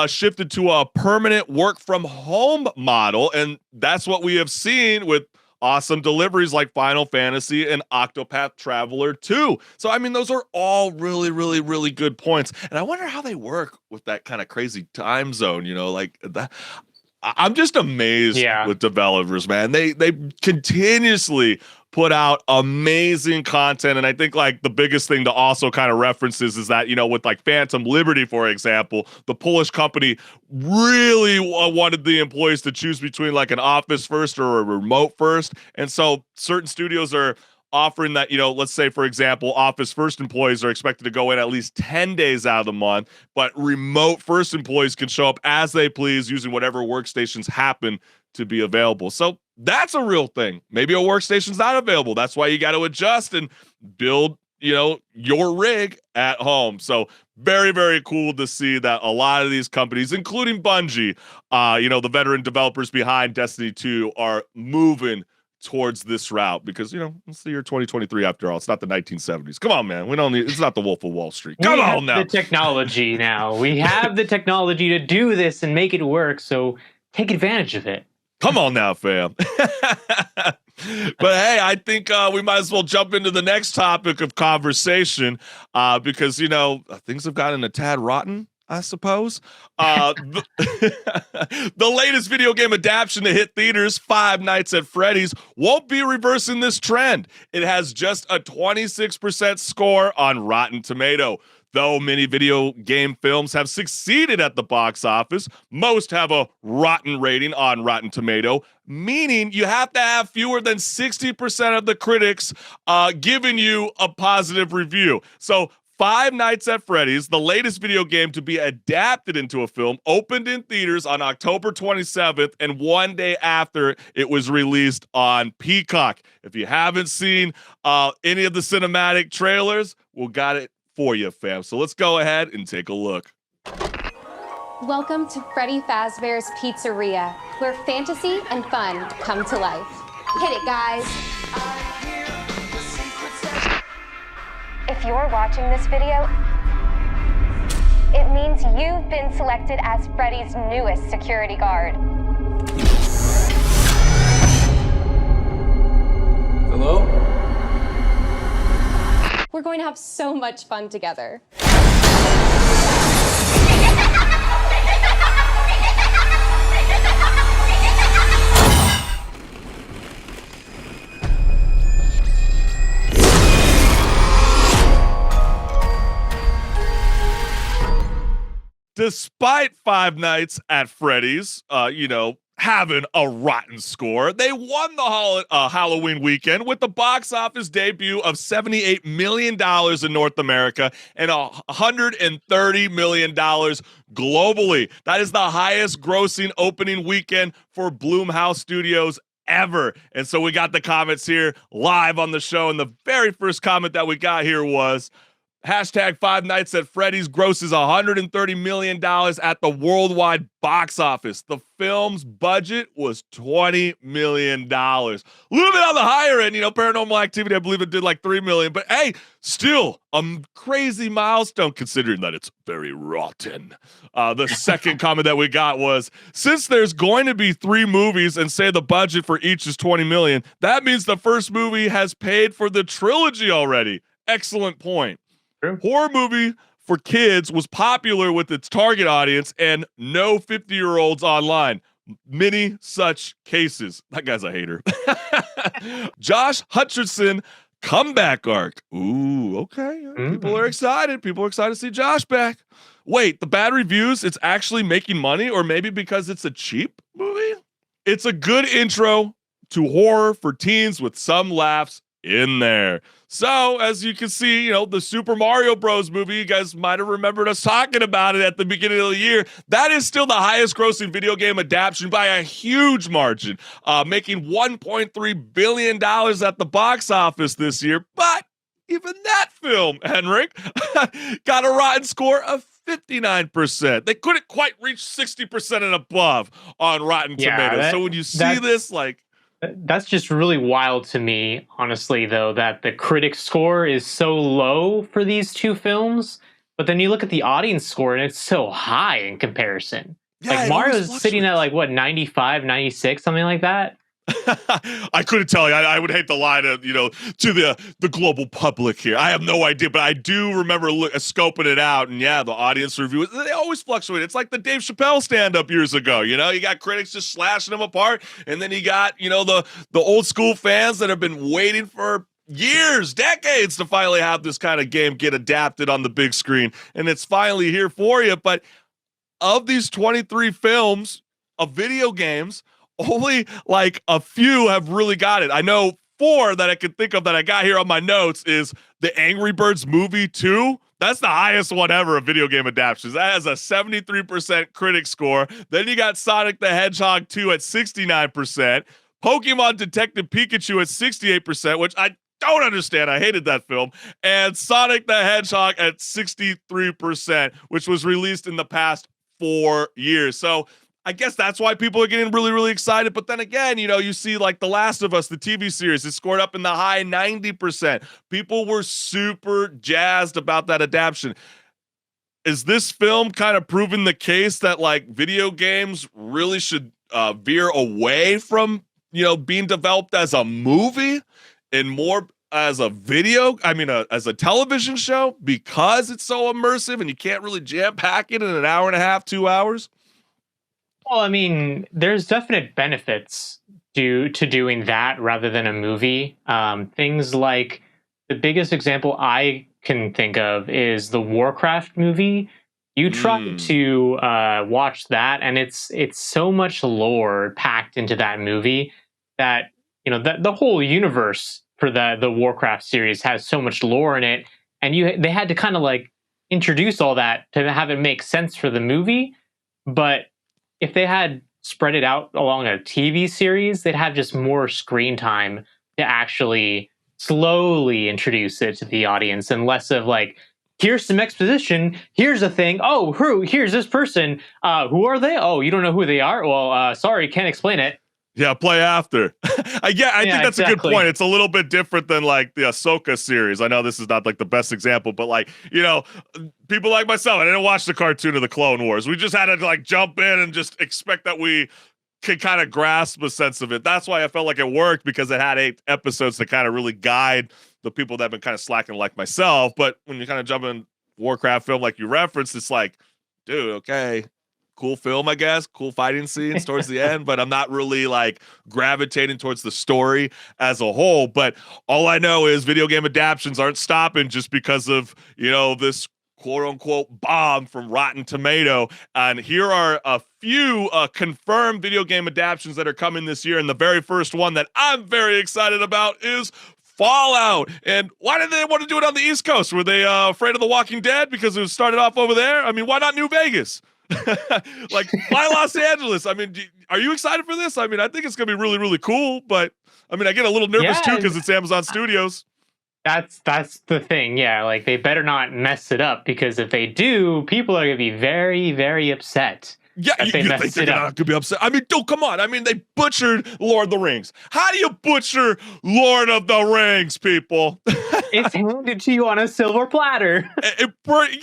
shifted to a permanent work from home model. And that's what we have seen with awesome deliveries like Final Fantasy and Octopath Traveler 2. So, I mean, those are all really, really, really good points. And I wonder how they work with that kind of crazy time zone, like that. I'm just amazed with developers, man. They continuously put out amazing content, and I think like the biggest thing to also kind of reference is that with like Phantom Liberty, for example, the Polish company really wanted the employees to choose between like an office first or a remote first, and so certain studios are offering that, let's say, for example, office first employees are expected to go in at least 10 days out of the month, but remote first employees can show up as they please using whatever workstations happen to be available. So that's a real thing. Maybe a workstation's not available. That's why you got to adjust and build, your rig at home. So very, very cool to see that a lot of these companies, including Bungie, the veteran developers behind Destiny 2, are moving towards this route because it's the year 2023 after all. It's not the 1970s. Come on, man. We don't need. It's not the Wolf of Wall Street. Come on now. The technology now. We have the technology to do this and make it work. So take advantage of it. Come on now, fam. But hey, I think we might as well jump into the next topic of conversation because things have gotten a tad rotten, I suppose. The latest video game adaptation to hit theaters, Five Nights at Freddy's, won't be reversing this trend. It has just a 26% score on Rotten Tomato. Though many video game films have succeeded at the box office, most have a rotten rating on Rotten Tomato, meaning you have to have fewer than 60% of the critics giving you a positive review. So Five Nights at Freddy's, the latest video game to be adapted into a film, opened in theaters on October 27th and one day after it was released on Peacock. If you haven't seen any of the cinematic trailers, we got it for you, fam. So let's go ahead and take a look. Welcome to Freddy Fazbear's Pizzeria, where fantasy and fun come to life. Hit it, guys. If you're watching this video, it means you've been selected as Freddy's newest security guard. Hello? We're going to have so much fun together. Despite Five Nights at Freddy's, having a rotten score, they won the Halloween weekend with the box office debut of $78 million in North America and $130 million globally. That is the highest grossing opening weekend for Blumhouse Studios ever. And so we got the comments here live on the show, and the very first comment that we got here was, hashtag Five Nights at Freddy's grosses $130 million at the worldwide box office. The film's budget was $20 million. A little bit on the higher end, Paranormal Activity, I believe it did like $3 million. But hey, still a crazy milestone considering that it's very rotten. The second comment that we got was, since there's going to be 3 movies and say the budget for each is $20 million, that means the first movie has paid for the trilogy already. Excellent point. True. Horror movie for kids was popular with its target audience and no 50-year-olds online. Many such cases. That guy's a hater. Josh Hutcherson comeback arc. Ooh, okay. People are excited. People are excited to see Josh back. Wait, the bad reviews, it's actually making money, or maybe because it's a cheap movie? It's a good intro to horror for teens with some laughs in there. So, as you can see, the Super Mario Bros. Movie, you guys might have remembered us talking about it at the beginning of the year. That is still the highest grossing video game adaptation by a huge margin, making $1.3 billion at the box office this year. But even that film, HenricK, got a rotten score of 59%. They couldn't quite reach 60% and above on Rotten Tomatoes. So when you see this, that's just really wild to me, honestly, though, that the critic score is so low for these two films, but then you look at the audience score and it's so high in comparison. Yeah, Mario's sitting at 95, 96, something like that. I couldn't tell you. I would hate to lie to to the global public here. I have no idea, but I do remember scoping it out, and yeah, the audience review, they always fluctuate. It's like the Dave Chappelle stand-up years ago. You got critics just slashing them apart, and then you got the old school fans that have been waiting for years, decades to finally have this kind of game get adapted on the big screen, and it's finally here for you. But of these 23 films of video games, only like a few have really got it. I know 4 that I can think of that I got here on my notes is the Angry Birds movie 2. That's the highest one ever of video game adaptations. That has a 73% critic score. Then you got Sonic the Hedgehog 2 at 69%. Pokemon Detective Pikachu at 68%, which I don't understand. I hated that film. And Sonic the Hedgehog at 63%, which was released in the past 4 years. So I guess that's why people are getting really, really excited. But then again, you see like The Last of Us, the TV series, it scored up in the high 90%. People were super jazzed about that adaptation. Is this film kind of proving the case that like video games really should veer away from, being developed as a movie and more as a as a television show, because it's so immersive and you can't really jam pack it in an hour and a half, 2 hours? Well, I mean, there's definite benefits to doing that rather than a movie. Things like the biggest example I can think of is the Warcraft movie. You try to watch that, and it's so much lore packed into that movie that the whole universe for the Warcraft series has so much lore in it, and they had to kind of like introduce all that to have it make sense for the movie, but if they had spread it out along a TV series, they'd have just more screen time to actually slowly introduce it to the audience, and less of like, here's some exposition, here's a thing, oh, here's this person, who are they? Oh, you don't know who they are? Well, sorry, can't explain it. Yeah, play after. I think that's exactly a good point. It's a little bit different than like the Ahsoka series. I know this is not like the best example, but like, people like myself, I didn't watch the cartoon of the Clone Wars. We just had to like jump in and just expect that we could kind of grasp a sense of it. That's why I felt like it worked, because it had 8 episodes to kind of really guide the people that have been kind of slacking like myself. But when you kind of jump in Warcraft film like you referenced, it's like, dude, okay, cool film, I guess, cool fighting scenes towards the end, but I'm not really like gravitating towards the story as a whole. But all I know is video game adaptations aren't stopping just because of, this quote unquote bomb from Rotten Tomato. And here are a few confirmed video game adaptations that are coming this year. And the very first one that I'm very excited about is Fallout. And why did they want to do it on the East Coast? Were they afraid of The Walking Dead because it was started off over there? I mean, why not New Vegas? Like, why Los Angeles? I mean, are you excited for this? I mean, I think it's gonna be really, really cool, but I mean, I get a little nervous too because it's Amazon Studios. That's the thing. Yeah, like they better not mess it up, because if they do, people are gonna be very, very upset. Yeah, you think they're not gonna be upset? I mean, dude, come on. I mean, they butchered Lord of the Rings. How do you butcher Lord of the Rings, people? It's handed to you on a silver platter.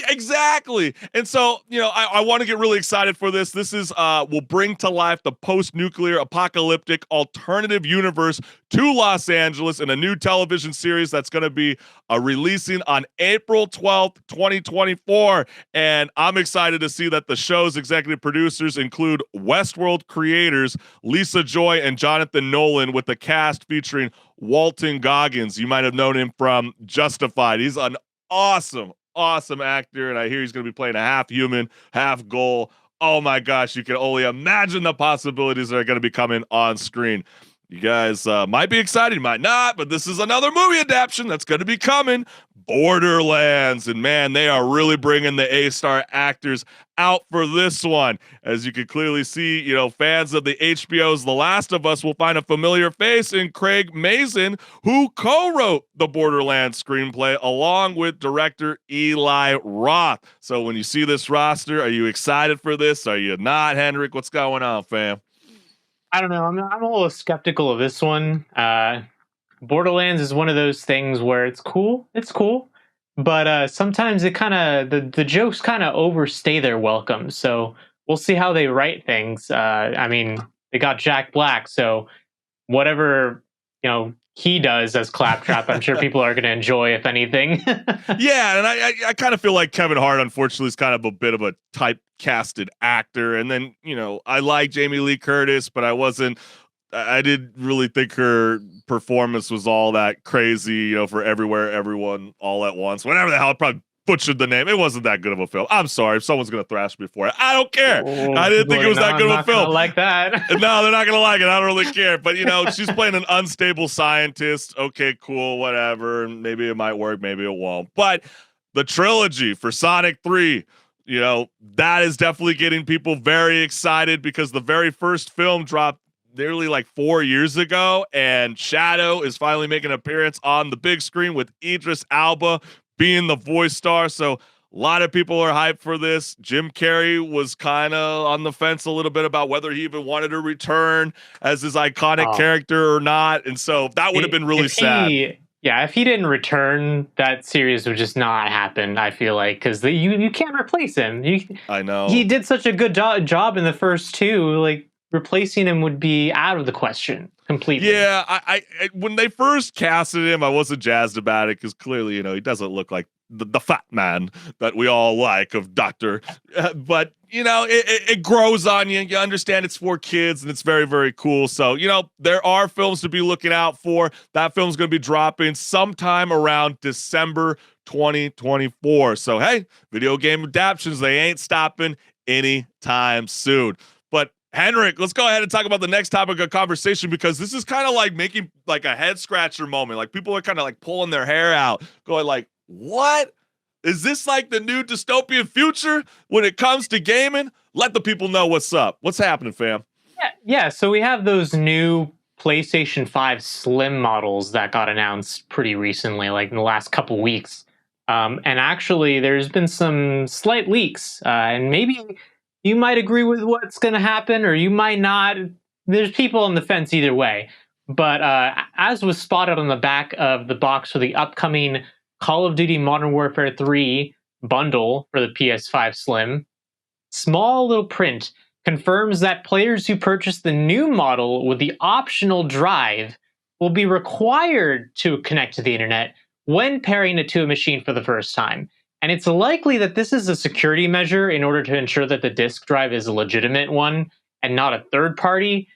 Exactly. And so, I want to get really excited for this. This is will bring to life the post-nuclear apocalyptic alternative universe to Los Angeles in a new television series that's going to be releasing on April 12th, 2024. And I'm excited to see that the show's executive producers include Westworld creators Lisa Joy and Jonathan Nolan, with the cast featuring Walton Goggins. You might have known him from Justified. He's an awesome actor, and I hear he's going to be playing a half human, half ghoul. Oh my gosh, you can only imagine the possibilities that are going to be coming on screen. You guys might be excited, might not, but this is another movie adaptation that's going to be coming, Borderlands. And man, they are really bringing the A-star actors out for this one. As you can clearly see, fans of the HBO's The Last of Us will find a familiar face in Craig Mazin, who co-wrote the Borderlands screenplay along with director Eli Roth. So when you see this roster, are you excited for this? Are you not, HenricK? What's going on, fam? I don't know. I'm a little skeptical of this one. Borderlands is one of those things where it's cool, but sometimes it kind of the jokes kind of overstay their welcome. So we'll see how they write things. I mean, they got Jack Black, so whatever, he does as Claptrap, I'm sure people are going to enjoy, if anything. Yeah, and I kind of feel like Kevin Hart, unfortunately, is kind of a bit of a typecasted actor. And then, I like Jamie Lee Curtis, but I didn't really think her performance was all that crazy, for Everywhere, Everyone, All at Once. Whatever the hell, I probably butchered the name. It wasn't that good of a film. I'm sorry if someone's going to thrash me for it. I don't care. I didn't think it was that good of a film. Like that. No, they're not going to like it. I don't really care. But, she's playing an unstable scientist. Okay, cool, whatever. Maybe it might work. Maybe it won't. But the trilogy for Sonic 3, that is definitely getting people very excited because the very first film dropped nearly like 4 years ago, and Shadow is finally making an appearance on the big screen with Idris Elba being the voice star. So a lot of people are hyped for this. Jim Carrey was kind of on the fence a little bit about whether he even wanted to return as his iconic character or not. And so that would have been really sad. If he didn't return, that series would just not happen, I feel like, because you can't replace him. I know. He did such a good job in the first two, like, replacing him would be out of the question completely. Yeah, I when they first casted him, I wasn't jazzed about it because clearly, he doesn't look like the fat man that we all like of Doctor. But, it grows on you. You understand it's for kids and it's very, very cool. So, there are films to be looking out for. That film's going to be dropping sometime around December 2024. So, hey, video game adaptations, they ain't stopping anytime soon. But HenricK, let's go ahead and talk about the next topic of conversation because this is kind of like making like a head scratcher moment. Like people are kind of like pulling their hair out, going like, what? Is this like the new dystopian future when it comes to gaming? Let the people know what's up. What's happening, fam? Yeah. So we have those new PlayStation 5 Slim models that got announced pretty recently, like in the last couple weeks. And actually, there's been some slight leaks, and maybe you might agree with what's going to happen, or you might not. There's people on the fence either way. But as was spotted on the back of the box for the upcoming Call of Duty Modern Warfare 3 bundle for the PS5 Slim, small little print confirms that players who purchase the new model with the optional drive will be required to connect to the internet when pairing it to a machine for the first time. And it's likely that this is a security measure in order to ensure that the disk drive is a legitimate one and not a third party.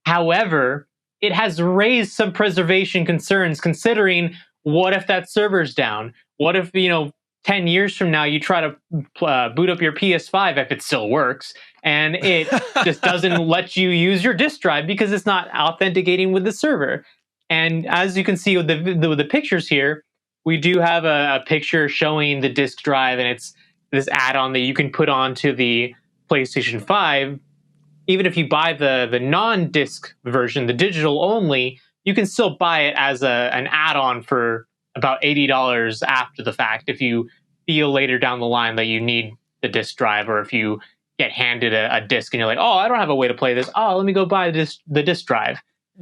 However, it has raised some preservation concerns considering what if that server's down? What if, 10 years from now you try to boot up your PS5 if it still works and it just doesn't let you use your disk drive because it's not authenticating with the server. And as you can see with the pictures here, we do have a picture showing the disk drive, and it's this add-on that you can put onto the PlayStation 5. Even if you buy the non-disc version, the digital only, you can still buy it as an add-on for about $80 after the fact if you feel later down the line that you need the disc drive, or if you get handed a disc and you're like, oh, I don't have a way to play this. Oh, let me go buy the disc drive.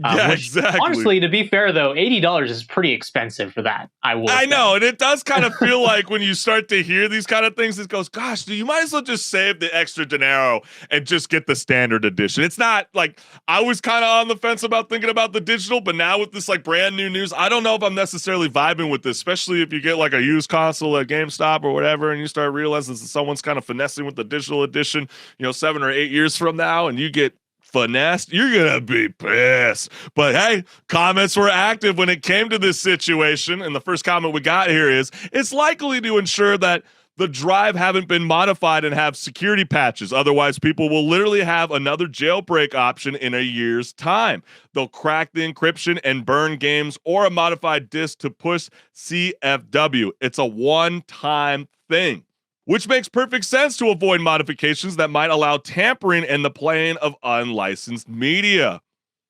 Exactly. Honestly, to be fair, though, $80 is pretty expensive for that. I know, and it does kind of feel like when you start to hear these kind of things, it goes, gosh, you might as well just save the extra dinero and just get the standard edition. It's not like I was kind of on the fence about thinking about the digital, but now with this like brand new news, I don't know if I'm necessarily vibing with this, especially if you get like a used console at GameStop or whatever, and you start realizing that someone's kind of finessing with the digital edition, 7 or 8 years from now, and you get finessed, you're gonna be pissed. But hey, comments were active when it came to this situation, and the first comment we got here is it's likely to ensure that the drive haven't been modified and have security patches. Otherwise, people will literally have another jailbreak option in a year's time. They'll crack the encryption and burn games or a modified disk to push CFW. It's a one-time thing, which makes perfect sense to avoid modifications that might allow tampering and the playing of unlicensed media.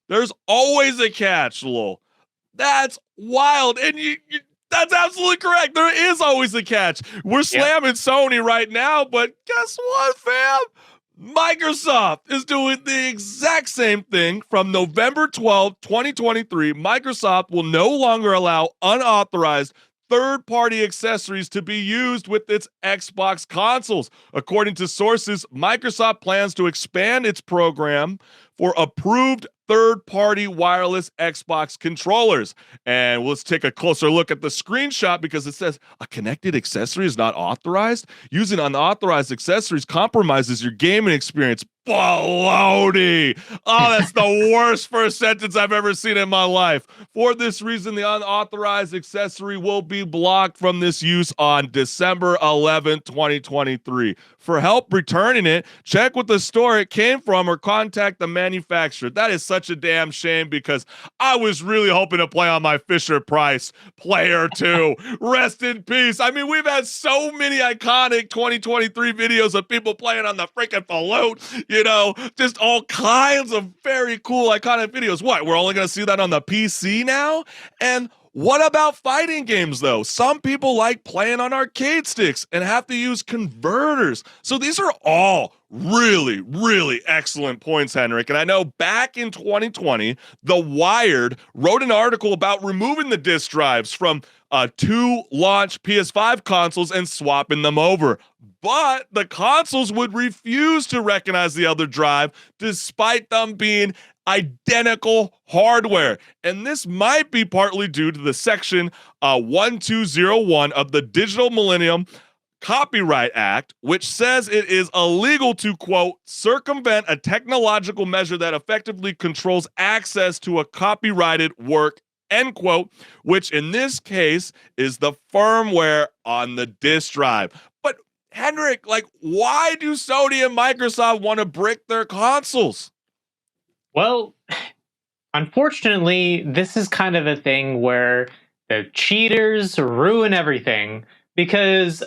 There's always a catch, lol. That's wild. And that's absolutely correct. There is always a catch. We're slamming Sony right now, but guess what, fam? Microsoft is doing the exact same thing. From November 12, 2023, Microsoft will no longer allow unauthorized third-party accessories to be used with its Xbox consoles. According to sources, Microsoft plans to expand its program for approved third-party wireless Xbox controllers. And let's take a closer look at the screenshot because it says a connected accessory is not authorized. Using unauthorized accessories compromises your gaming experience. Baloney. Oh, that's the worst first sentence I've ever seen in my life. For this reason, the unauthorized accessory will be blocked from this use on December 11th, 2023. For help returning it, check with the store it came from or contact the manufacturer. That is such a damn shame because I was really hoping to play on my Fisher-Price Player 2. Rest in peace. I mean, we've had so many iconic 2023 videos of people playing on the freaking Fallout. You know, just all kinds of very cool, iconic videos. What, we're only going to see that on the PC now? And what about fighting games, though? Some people like playing on arcade sticks and have to use converters. So these are all really, really excellent points, HenricK. And I know back in 2020, The Wired wrote an article about removing the disk drives from two launch PS5 consoles and swapping them over. But the consoles would refuse to recognize the other drive despite them being identical hardware. And this might be partly due to the section 1201 of the Digital Millennium Copyright Act, which says it is illegal to, quote, circumvent a technological measure that effectively controls access to a copyrighted work, end quote, which in this case is the firmware on the disk drive. But HenricK, like, why do Sony and Microsoft want to brick their consoles? Well, unfortunately, this is kind of a thing where the cheaters ruin everything because,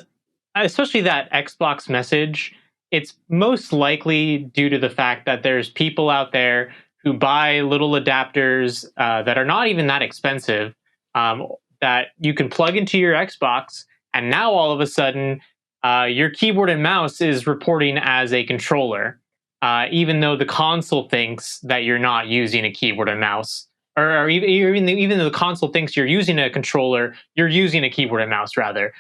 especially that Xbox message, it's most likely due to the fact that there's people out there who buy little adapters that are not even that expensive that you can plug into your Xbox, and now all of a sudden your keyboard and mouse is reporting as a controller, even though the console thinks that you're not using a keyboard and mouse. Or even though the console thinks you're using a controller, you're using a keyboard and mouse rather.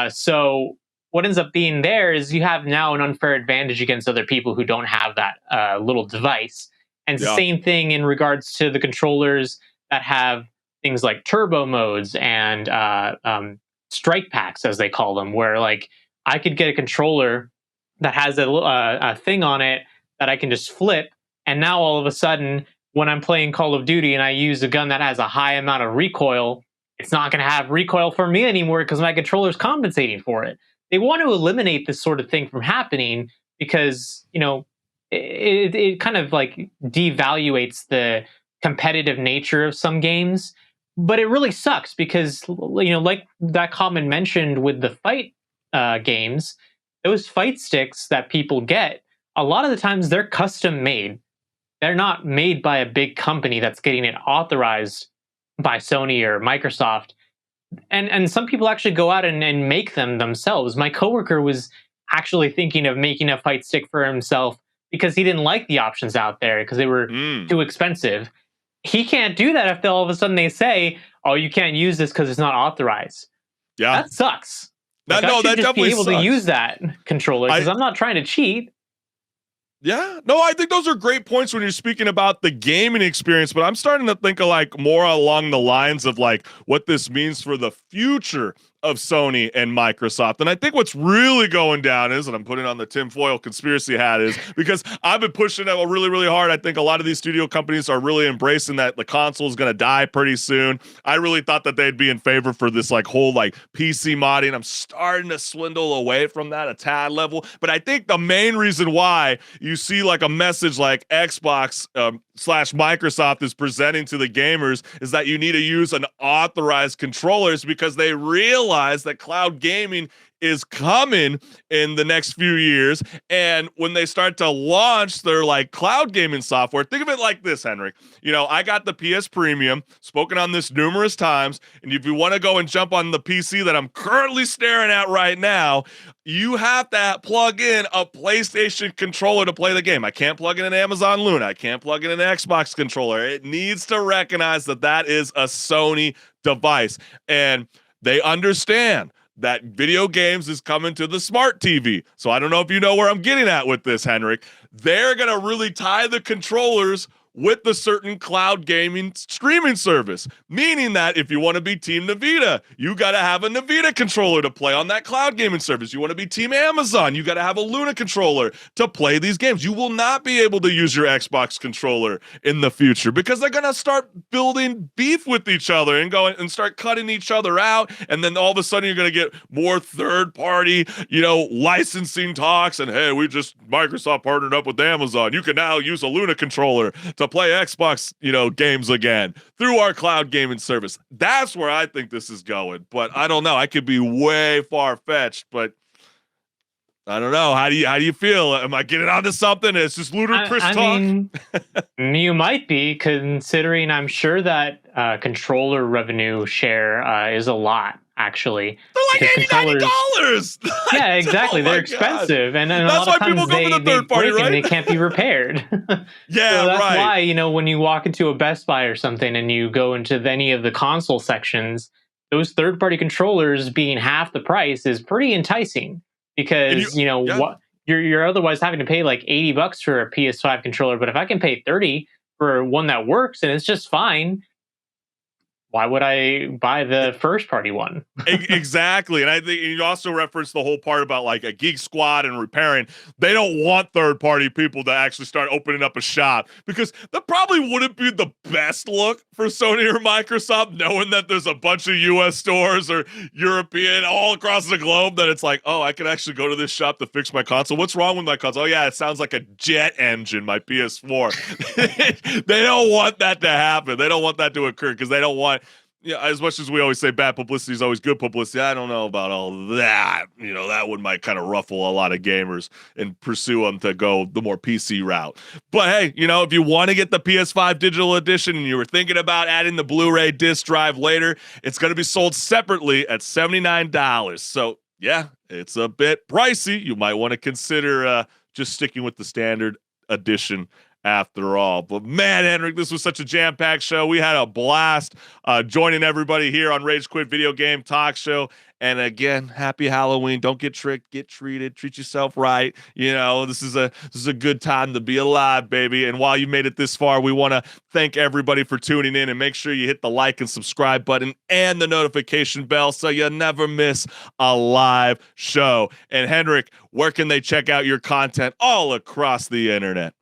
So what ends up being there is you have now an unfair advantage against other people who don't have that little device. And it's the same thing in regards to the controllers that have things like turbo modes and strike packs, as they call them, where like I could get a controller that has a thing on it that I can just flip. And now all of a sudden, when I'm playing Call of Duty and I use a gun that has a high amount of recoil, it's not going to have recoil for me anymore because my controller is compensating for it. They want to eliminate this sort of thing from happening because, you know, it kind of like devaluates the competitive nature of some games. But it really sucks because, you know, like that comment mentioned with the fight games, those fight sticks that people get, a lot of the times they're custom made. They're not made by a big company that's getting it authorized by Sony or Microsoft. And some people actually go out and make them themselves. My coworker was actually thinking of making a fight stick for himself because he didn't like the options out there because they were too expensive. He can't do that if all of a sudden they say, "Oh, you can't use this because it's not authorized." Yeah, that sucks. That definitely be able to use that controller because I'm not trying to cheat. Yeah, no, I think those are great points when you're speaking about the gaming experience, but I'm starting to think of like more along the lines of like what this means for the future of Sony and Microsoft. And I think what's really going down is, and I'm putting on the tinfoil conspiracy hat, is because I've been pushing it really, really hard. I think a lot of these studio companies are really embracing that the console is going to die pretty soon. I really thought that they'd be in favor for this like whole like PC modding. I'm starting to swindle away from that a tad level. But I think the main reason why you see like a message like Xbox / Microsoft is presenting to the gamers is that you need to use an authorized controllers because they realize that cloud gaming is coming in the next few years. And when they start to launch their like cloud gaming software, think of it like this, HenricK. You know, I got the PS Premium, spoken on this numerous times. And if you want to go and jump on the PC that I'm currently staring at right now, you have to plug in a PlayStation controller to play the game. I can't plug in an Amazon Luna. I can't plug in an Xbox controller. It needs to recognize that that is a Sony device. And they understand that video games is coming to the smart TV. So I don't know if you know where I'm getting at with this, HenricK. They're going to really tie the controllers with the certain cloud gaming streaming service, meaning that if you want to be Team Nvidia, you got to have a Nvidia controller to play on that cloud gaming service. You want to be Team Amazon, you got to have a Luna controller to play these games. You will not be able to use your Xbox controller in the future because they're going to start building beef with each other and go and start cutting each other out. And then all of a sudden you're going to get more third party, licensing talks. And hey, Microsoft partnered up with Amazon. You can now use a Luna controller to play Xbox, games again through our cloud gaming service. That's where I think this is going, but I don't know. I could be way far-fetched, but I don't know. How do you feel? Am I getting onto something? It's just ludicrous talk. I mean, you might be, considering I'm sure that controller revenue share is a lot. Actually, they're like $80-$90. Yeah, exactly. They're expensive, and a lot of times they break and they can't be repaired. Yeah, so that's right. why when you walk into a Best Buy or something and you go into any of the console sections, those third-party controllers being half the price is pretty enticing because what you're otherwise having to pay like $80 for a PS5 controller, but if I can pay $30 for one that works and it's just fine, why would I buy the first party one? Exactly. And I think you also referenced the whole part about like a Geek Squad and repairing. They don't want third party people to actually start opening up a shop because that probably wouldn't be the best look for Sony or Microsoft, knowing that there's a bunch of US stores or European all across the globe that it's like, oh, I can actually go to this shop to fix my console. What's wrong with my console? Oh yeah, it sounds like a jet engine, my PS4. They don't want that to happen. They don't want that to occur because they don't want, as much as we always say bad publicity is always good publicity, I don't know about all that. That might kind of ruffle a lot of gamers and pursue them to go the more PC route. But hey, if you want to get the PS5 digital edition and you were thinking about adding the Blu-ray disc drive later, it's going to be sold separately at $79. So yeah, it's a bit pricey. You might want to consider just sticking with the standard edition after all. But man, HenricK, this was such a jam-packed show. We had a blast joining everybody here on Rage Quit Video Game Talk Show. And again, happy Halloween. Don't get tricked, get treated, treat yourself right. This is a good time to be alive, baby. And while you made it this far, we want to thank everybody for tuning in, and make sure you hit the like and subscribe button and the notification bell so you never miss a live show. And HenricK, where can they check out your content all across the internet?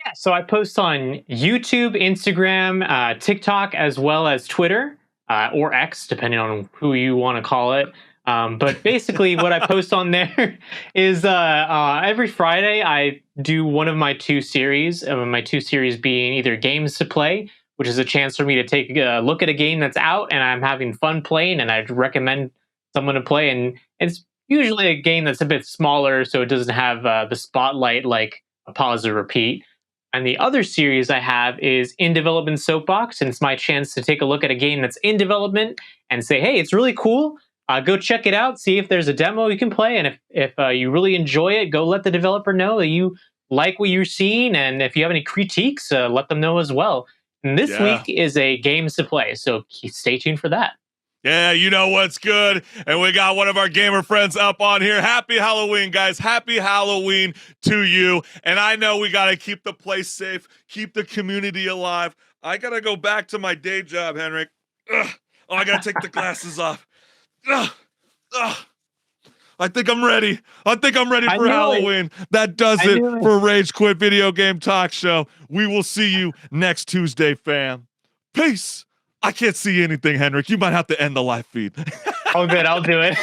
Yeah, so I post on YouTube, Instagram, TikTok, as well as Twitter, or X, depending on who you want to call it. But basically what I post on there is every Friday I do one of my two series, being either games to play, which is a chance for me to take a look at a game that's out and I'm having fun playing and I'd recommend someone to play. And it's usually a game that's a bit smaller, so it doesn't have the spotlight like a pause or repeat. And the other series I have is In Development Soapbox, and it's my chance to take a look at a game that's in development and say, hey, it's really cool. Go check it out, see if there's a demo you can play, and if you really enjoy it, go let the developer know that you like what you're seeing, and if you have any critiques, let them know as well. And this week is a games to play, so stay tuned for that. Yeah, you know what's good. And we got one of our gamer friends up on here. Happy Halloween, guys. Happy Halloween to you. And I know we got to keep the place safe, keep the community alive. I got to go back to my day job, HenricK. Oh, I got to take the glasses off. I think I'm ready. I think I'm ready for Halloween. That does it for Rage Quit Video Game Talk Show. We will see you next Tuesday, fam. Peace. I can't see anything, HenricK. You might have to end the live feed. Oh, good. I'll do it.